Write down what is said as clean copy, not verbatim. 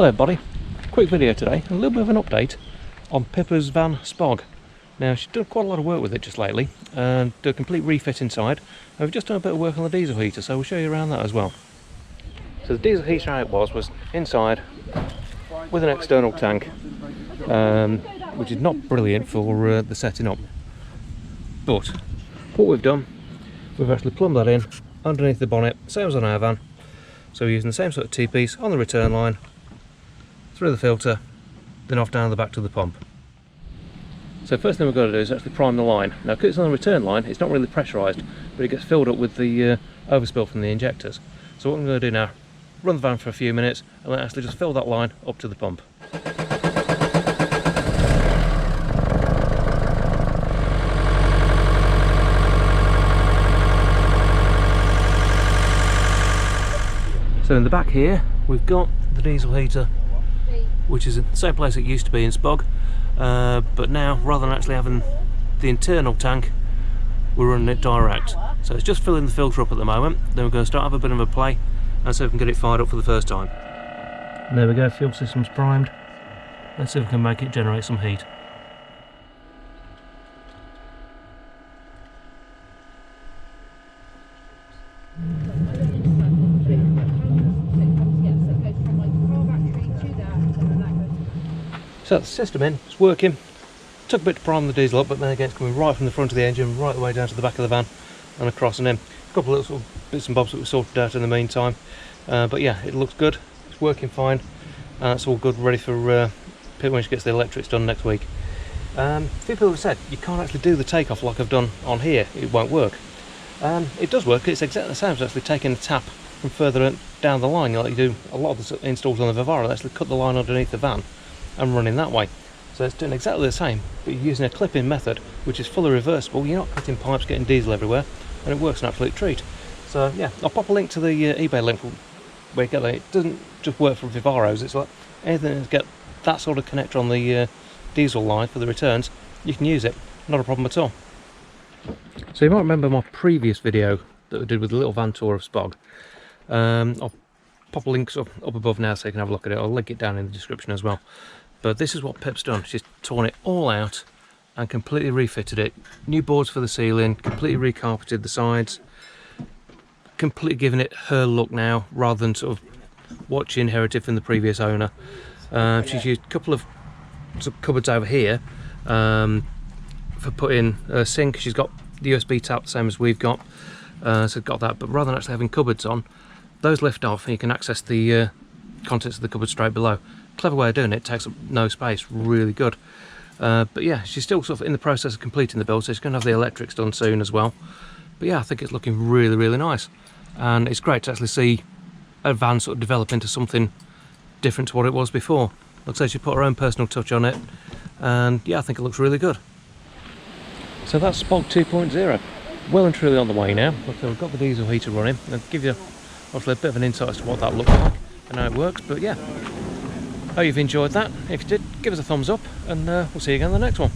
Hello everybody, quick video today, a little bit of an update on Pippa's van Spog. Now she's done quite a lot of work with it just lately, and did a complete refit inside, and we've just done a bit of work on the diesel heater, so we'll show you around that as well. So the diesel heater how it was inside with an external tank, which is not brilliant for the setting up. But what we've done, we've actually plumbed that in underneath the bonnet, same as on our van. So we're using the same sort of T-piece on the return line, through the filter, then off down the back to the pump. So first thing we've got to do is actually prime the line. Now because it's on the return line, it's not really pressurised, but it gets filled up with the overspill from the injectors. So what I'm going to do now, run the van for a few minutes and then actually just fill that line up to the pump. So in the back here we've got the diesel heater, which is in the same place it used to be in Spog, but now rather than actually having the internal tank, we're running it direct. So it's just filling the filter up at the moment, then we're going to start have a bit of a play and see if we can get it fired up for the first time. And there we go, fuel system's primed. Let's see if we can make it generate some heat. So the system in, it's working. Took a bit to prime the diesel up, but then again it's coming right from the front of the engine, right the way down to the back of the van and across, and then a couple of little bits and bobs that we sorted out in the meantime. But yeah, it looks good, it's working fine, and it's all good, ready for Pippa when she gets the electrics done next week. A few people have said you can't actually do the takeoff like I've done on here, it won't work. It does work, it's exactly the same as actually taking a tap from further down the line, like you do a lot of the installs on the Vivaro. They actually cut the line underneath the van and running that way. So it's doing exactly the same, but you're using a clip-in method, which is fully reversible. You're not cutting pipes, getting diesel everywhere, and it works an absolute treat. So yeah, I'll pop a link to the eBay link where you get that. It doesn't just work for Vivaros, it's like anything to get that sort of connector on the diesel line for the returns, you can use it, not a problem at all. So you might remember my previous video that I did with the little van tour of Spog. I'll pop links up above now so you can have a look at it. I'll link it down in the description as well. But this is what Pip's done. She's torn it all out and completely refitted it. New boards for the ceiling, completely recarpeted the sides, completely given it her look now rather than sort of what she inherited from the previous owner. She's used a couple of cupboards over here for putting a sink. She's got the USB tap, the same as we've got, so got that, but rather than actually having cupboards on, those lift off and you can access the contents of the cupboard straight below. Clever way of doing it, takes up no space, really good. But yeah, she's still sort of in the process of completing the build, so she's going to have the electrics done soon as well. But yeah, I think it's looking really, really nice. And it's great to actually see a van sort of develop into something different to what it was before. Looks like she put her own personal touch on it, and yeah, I think it looks really good. So that's Spog 2.0, well and truly on the way now. So we've got the diesel heater running. I'll give you obviously a bit of an insight as to what that looks like and how it works, but yeah, hope you've enjoyed that. If you did, give us a thumbs up, and we'll see you again in the next one.